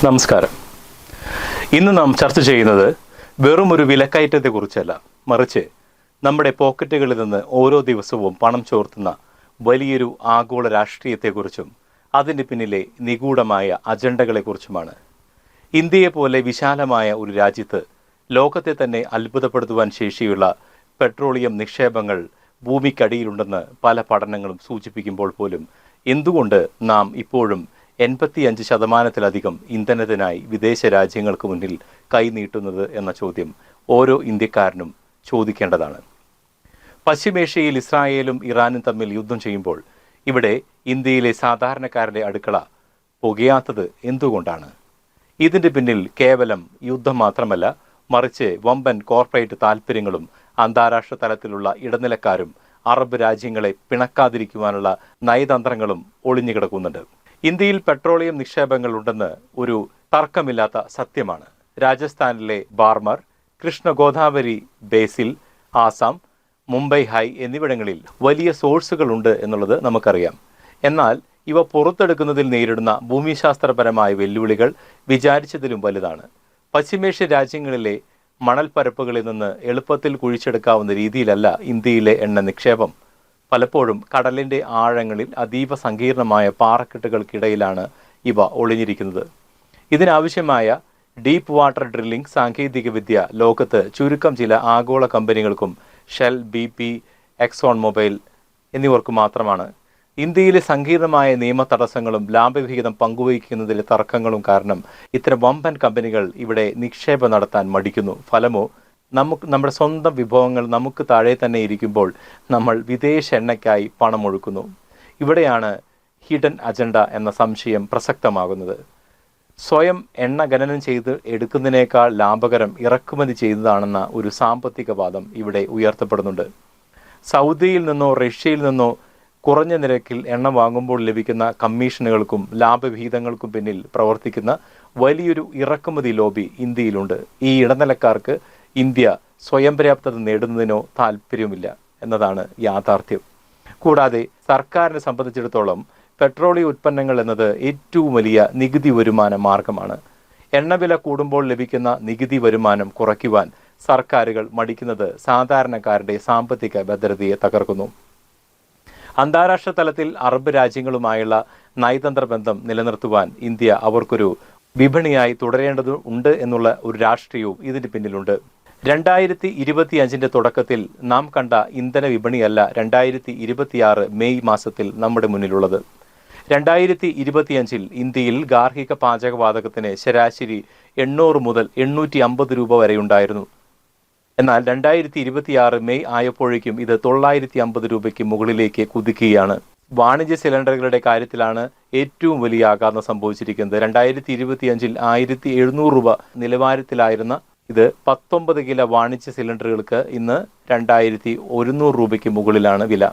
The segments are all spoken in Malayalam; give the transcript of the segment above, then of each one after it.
നമസ്കാരം. ഇന്ന് നാം ചർച്ച ചെയ്യുന്നത് വെറും ഒരു വിലക്കയറ്റത്തെക്കുറിച്ചല്ല, മറിച്ച് നമ്മുടെ പോക്കറ്റുകളിൽ നിന്ന് ഓരോ ദിവസവും പണം ചോർത്തുന്ന വലിയൊരു ആഗോള രാഷ്ട്രീയത്തെക്കുറിച്ചും അതിൻ്റെ പിന്നിലെ നിഗൂഢമായ അജണ്ടകളെക്കുറിച്ചുമാണ്. ഇന്ത്യയെപ്പോലെ വിശാലമായ ഒരു രാജ്യത്ത് ലോകത്തെ തന്നെ അത്ഭുതപ്പെടുത്തുവാൻ ശേഷിയുള്ള പെട്രോളിയം നിക്ഷേപങ്ങൾ ഭൂമിക്കടിയിലുണ്ടെന്ന് പല പഠനങ്ങളും സൂചിപ്പിക്കുമ്പോൾ പോലും എന്തുകൊണ്ട് നാം ഇപ്പോഴും 85% ഇന്ധനത്തിനായി വിദേശ രാജ്യങ്ങൾക്ക് മുന്നിൽ കൈനീട്ടുന്നത് എന്ന ചോദ്യം ഓരോ ഇന്ത്യക്കാരനും ചോദിക്കേണ്ടതാണ്. പശ്ചിമേഷ്യയിൽ ഇസ്രായേലും ഇറാനും തമ്മിൽ യുദ്ധം ചെയ്യുമ്പോൾ ഇവിടെ ഇന്ത്യയിലെ സാധാരണക്കാരുടെ അടുക്കള പുകയാത്തത് എന്തുകൊണ്ടാണ്? ഇതിൻ്റെ പിന്നിൽ കേവലം യുദ്ധം മാത്രമല്ല, മറിച്ച് വമ്പൻ കോർപ്പറേറ്റ് താൽപ്പര്യങ്ങളും അന്താരാഷ്ട്ര തലത്തിലുള്ള ഇടനിലക്കാരും അറബ് രാജ്യങ്ങളെ പിണക്കാതിരിക്കുവാനുള്ള നയതന്ത്രങ്ങളും ഒളിഞ്ഞുകിടക്കുന്നുണ്ട്. ഇന്ത്യയിൽ പെട്രോളിയം നിക്ഷേപങ്ങൾ ഉണ്ടെന്ന് ഒരു തർക്കമില്ലാത്ത സത്യമാണ്. രാജസ്ഥാനിലെ ബാർമർ, കൃഷ്ണ ഗോദാവരി ബേസിൽ, ആസാം, മുംബൈ ഹൈ എന്നിവിടങ്ങളിൽ വലിയ സോഴ്സുകളുണ്ട് എന്നുള്ളത് നമുക്കറിയാം. എന്നാൽ ഇവ പുറത്തെടുക്കുന്നതിൽ നേരിടുന്ന ഭൂമിശാസ്ത്രപരമായ വെല്ലുവിളികൾ വിചാരിച്ചതിലും വലുതാണ്. പശ്ചിമേഷ്യ രാജ്യങ്ങളിലെ മണൽപ്പരപ്പുകളിൽ നിന്ന് എളുപ്പത്തിൽ കുഴിച്ചെടുക്കാവുന്ന രീതിയിലല്ല ഇന്ത്യയിലെ എണ്ണ നിക്ഷേപം. പലപ്പോഴും കടലിൻ്റെ ആഴങ്ങളിൽ അതീവ സങ്കീർണമായ പാറക്കെട്ടുകൾക്കിടയിലാണ് ഇവ ഒളിഞ്ഞിരിക്കുന്നത്. ഇതിനാവശ്യമായ ഡീപ്പ് വാട്ടർ ഡ്രില്ലിംഗ് സാങ്കേതികവിദ്യ ലോകത്ത് ചുരുക്കം ചില ആഗോള കമ്പനികൾക്കും ഷെൽ, BP, എക്സോൺ മൊബൈൽ എന്നിവർക്കു മാത്രമാണ്. ഇന്ത്യയിലെ സങ്കീർണമായ നിയമ തടസ്സങ്ങളും ലാഭവിഹിതം പങ്കുവയ്ക്കുന്നതിലെ തർക്കങ്ങളും കാരണം ഇത്തരം വമ്പൻ കമ്പനികൾ ഇവിടെ നിക്ഷേപം നടത്താൻ മടിക്കുന്നു. ഫലമോ നമ്മുടെ സ്വന്തം വിഭവങ്ങൾ നമുക്ക് താഴെ തന്നെ ഇരിക്കുമ്പോൾ നമ്മൾ വിദേശ എണ്ണയ്ക്കായി പണം ഒഴുക്കുന്നു. ഇവിടെയാണ് ഹിഡൻ അജണ്ട എന്ന സംശയം പ്രസക്തമാകുന്നത്. സ്വയം എണ്ണ ഖനനം ചെയ്ത് എടുക്കുന്നതിനേക്കാൾ ലാഭകരം ഇറക്കുമതി ചെയ്തതാണെന്ന ഒരു സാമ്പത്തിക വാദം ഇവിടെ ഉയർത്തപ്പെടുന്നുണ്ട്. സൗദിയിൽ നിന്നോ റഷ്യയിൽ നിന്നോ കുറഞ്ഞ നിരക്കിൽ എണ്ണ വാങ്ങുമ്പോൾ ലഭിക്കുന്ന കമ്മീഷനുകൾക്കും ലാഭവിഹിതങ്ങൾക്കും പിന്നിൽ പ്രവർത്തിക്കുന്ന വലിയൊരു ഇറക്കുമതി ലോബി ഇന്ത്യയിലുണ്ട്. ഈ ഇടനിലക്കാർക്ക് ഇന്ത്യ സ്വയം പര്യാപ്തത നേടുന്നതിനോ താല്പര്യമില്ല എന്നതാണ് യാഥാർത്ഥ്യം. കൂടാതെ സർക്കാരിനെ സംബന്ധിച്ചിടത്തോളം പെട്രോളിയം ഉൽപ്പന്നങ്ങൾ എന്നത് ഏറ്റവും വലിയ നികുതി വരുമാന മാർഗമാണ്. എണ്ണവില കൂടുമ്പോൾ ലഭിക്കുന്ന നികുതി വരുമാനം കുറയ്ക്കുവാൻ സർക്കാരുകൾ മടിക്കുന്നത് സാധാരണക്കാരുടെ സാമ്പത്തിക ഭദ്രതയെ തകർക്കുന്നു. അന്താരാഷ്ട്ര തലത്തിൽ അറബ് രാജ്യങ്ങളുമായുള്ള നയതന്ത്ര ബന്ധം നിലനിർത്തുവാൻ ഇന്ത്യ അവർക്കൊരു വിപണിയായി തുടരേണ്ടതുണ്ട് എന്നുള്ള ഒരു രാഷ്ട്രീയവും ഇതിന് പിന്നിലുണ്ട്. 2025 തുടക്കത്തിൽ നാം കണ്ട ഇന്ധന വിപണിയല്ല 2026 മെയ് മാസത്തിൽ നമ്മുടെ മുന്നിലുള്ളത്. 2025 ഇന്ത്യയിൽ ഗാർഹിക പാചകവാതകത്തിന് ശരാശരി 800 മുതൽ 850 രൂപ വരെ ഉണ്ടായിരുന്നു. എന്നാൽ 2026 മെയ് ആയപ്പോഴേക്കും ഇത് 950 രൂപയ്ക്ക് മുകളിലേക്ക് കുതിക്കുകയാണ്. വാണിജ്യ സിലിണ്ടറുകളുടെ കാര്യത്തിലാണ് ഏറ്റവും വലിയ ആഘാതം സംഭവിച്ചിരിക്കുന്നത്. 2025 1700 രൂപ നിലവാരത്തിലായിരുന്ന ഇത് 19 കിലോ വാണിജ്യ സിലിണ്ടറുകൾക്ക് ഇന്ന് 2100 രൂപയ്ക്ക് മുകളിലാണ് വില.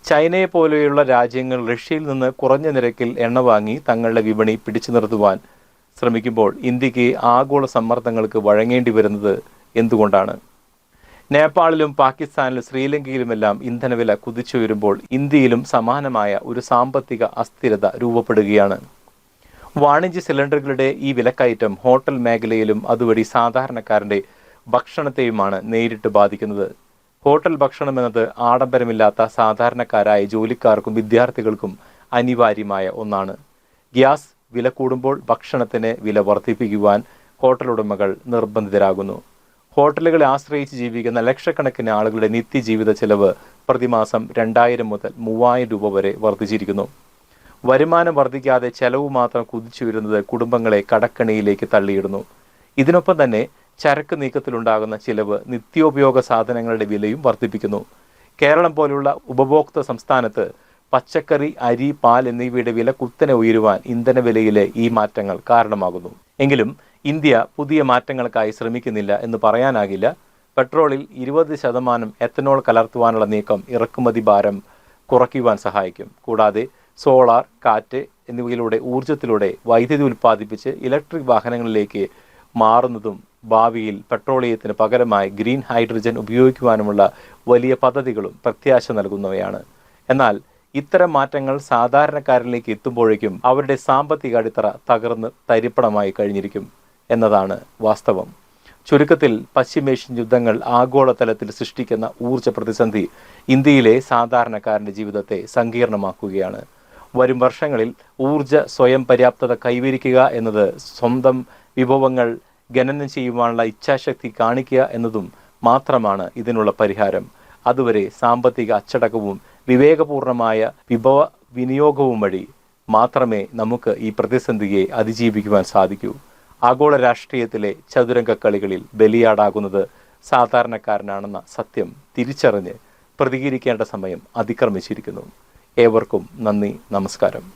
ചൈനയെ പോലെയുള്ള രാജ്യങ്ങൾ റഷ്യയിൽ നിന്ന് കുറഞ്ഞ നിരക്കിൽ എണ്ണ വാങ്ങി തങ്ങളുടെ വിപണി പിടിച്ചു നിർത്തുവാൻ ശ്രമിക്കുമ്പോൾ ഇന്ത്യക്ക് ആഗോള സമ്മർദ്ദങ്ങൾക്ക് വഴങ്ങേണ്ടി വരുന്നത് എന്തുകൊണ്ടാണ്? നേപ്പാളിലും പാകിസ്ഥാനിലും ശ്രീലങ്കയിലുമെല്ലാം ഇന്ധനവില കുതിച്ചുയരുമ്പോൾ ഇന്ത്യയിലും സമാനമായ ഒരു സാമ്പത്തിക അസ്ഥിരത രൂപപ്പെടുകയാണ്. വാണിജ്യ സിലിണ്ടറുകളുടെ ഈ വിലക്കയറ്റം ഹോട്ടൽ മേഖലയിലും അതുവഴി സാധാരണക്കാരൻ്റെ ഭക്ഷണത്തെയുമാണ് നേരിട്ട് ബാധിക്കുന്നത്. ഹോട്ടൽ ഭക്ഷണം എന്നത് ആഡംബരമില്ലാത്ത സാധാരണക്കാരായ ജോലിക്കാർക്കും വിദ്യാർത്ഥികൾക്കും അനിവാര്യമായ ഒന്നാണ്. ഗ്യാസ് വില കൂടുമ്പോൾ ഭക്ഷണത്തിന് വില വർദ്ധിപ്പിക്കുവാൻ ഹോട്ടൽ ഉടമകൾ നിർബന്ധിതരാകുന്നു. ഹോട്ടലുകളെ ആശ്രയിച്ച് ജീവിക്കുന്ന ലക്ഷക്കണക്കിന് ആളുകളുടെ നിത്യജീവിത ചെലവ് പ്രതിമാസം 2000 മുതൽ 3000 രൂപ വരെ വർദ്ധിച്ചിരിക്കുന്നു. വരുമാനം വർദ്ധിക്കാതെ ചെലവ് മാത്രം കുതിച്ചുയരുന്നത് കുടുംബങ്ങളെ കടക്കണിയിലേക്ക് തള്ളിയിടുന്നു. ഇതിനൊപ്പം തന്നെ ചരക്ക് നീക്കത്തിലുണ്ടാകുന്ന ചിലവ് നിത്യോപയോഗ സാധനങ്ങളുടെ വിലയും വർദ്ധിപ്പിക്കുന്നു. കേരളം പോലുള്ള ഉപഭോക്തൃ സംസ്ഥാനത്ത് പച്ചക്കറി, അരി, പാൽ എന്നിവയുടെ വില കുത്തനെ ഉയരുവാൻ ഇന്ധനവിലയിലെ ഈ മാറ്റങ്ങൾ കാരണമാകുന്നു. എങ്കിലും ഇന്ത്യ പുതിയ മാറ്റങ്ങൾക്കായി ശ്രമിക്കുന്നില്ല എന്ന് പറയാനാകില്ല. പെട്രോളിൽ 20% എത്തനോൾ കലർത്തുവാനുള്ള നീക്കം ഇറക്കുമതി ഭാരം കുറയ്ക്കുവാൻ സഹായിക്കും. കൂടാതെ സോളാർ, കാറ്റ് എന്നിവയിലൂടെ ഊർജ്ജത്തിലൂടെ വൈദ്യുതി ഉൽപ്പാദിപ്പിച്ച് ഇലക്ട്രിക് വാഹനങ്ങളിലേക്ക് മാറുന്നതും ഭാവിയിൽ പെട്രോളിയത്തിന് പകരമായി ഗ്രീൻ ഹൈഡ്രജൻ ഉപയോഗിക്കുവാനുമുള്ള വലിയ പദ്ധതികളും പ്രത്യാശ നൽകുന്നവയാണ്. എന്നാൽ ഇത്തരം മാറ്റങ്ങൾ സാധാരണക്കാരിലേക്ക് എത്തുമ്പോഴേക്കും അവരുടെ സാമ്പത്തിക അടിത്തറ തകർന്ന് തരിപ്പണമായി കഴിഞ്ഞിരിക്കും എന്നതാണ് വാസ്തവം. ചുരുക്കത്തിൽ പശ്ചിമേഷ്യൻ യുദ്ധങ്ങൾ ആഗോളതലത്തിൽ സൃഷ്ടിക്കുന്ന ഊർജ്ജ പ്രതിസന്ധി ഇന്ത്യയിലെ സാധാരണക്കാരന്റെ ജീവിതത്തെ സങ്കീർണമാക്കുകയാണ്. വരും വർഷങ്ങളിൽ ഊർജ്ജ സ്വയം പര്യാപ്തത കൈവരിക്കുക എന്നത് സ്വന്തം വിഭവങ്ങൾ ഖനനം ചെയ്യുവാനുള്ള ഇച്ഛാശക്തി കാണിക്കുക എന്നതും മാത്രമാണ് ഇതിനുള്ള പരിഹാരം. അതുവരെ സാമ്പത്തിക അച്ചടക്കവും വിവേകപൂർണമായ വിഭവ വിനിയോഗവും വഴി മാത്രമേ നമുക്ക് ഈ പ്രതിസന്ധിയെ അതിജീവിക്കുവാൻ സാധിക്കൂ. ആഗോള രാഷ്ട്രീയത്തിലെ ചതുരംഗ കളികളിൽ ബലിയാടാകുന്നത് സാധാരണക്കാരനാണെന്ന സത്യം തിരിച്ചറിഞ്ഞ് പ്രതികരിക്കേണ്ട സമയം അതിക്രമിച്ചിരിക്കുന്നു. ഏവർക്കും നന്ദി, നമസ്കാരം.